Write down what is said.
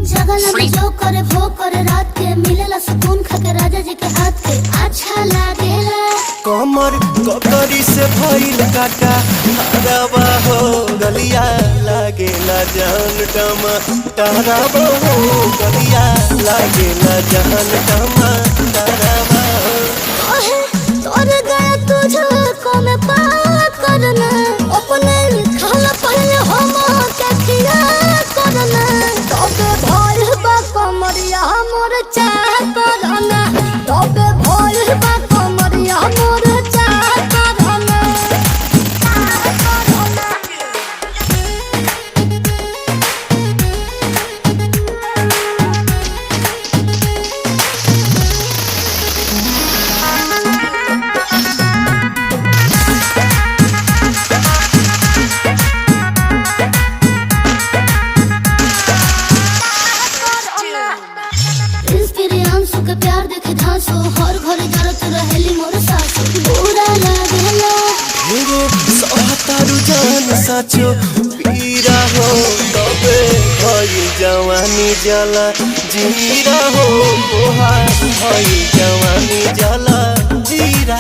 जगला में जो करे वो करे रात के मिलेला सुकून खाके राजा जी के हाथ के अच्छा लागेला। कमर ककरी से भइल काटा हराबा हो गलिया लागेला जान टमा ताराबा हो गलिया लागेला जान टमा ताराबा हो। ओहे तोर गया तुझको मैं पार करना अपने खाला पहले हम के खिया करना तबे भइल बा कमरिया मोर चाह करना तबे भइल बा कमरिया मोर चाह करना। इंस्पिरियांसु के प्यार देखे धांसो हर घर जरत रहेली मोर सासु बुरा लागेला। मेरे सहतारु जान साचो पीरा हो तबे भइल जवानी जला जीरा हो ओहा भइल जवानी जला जीरा।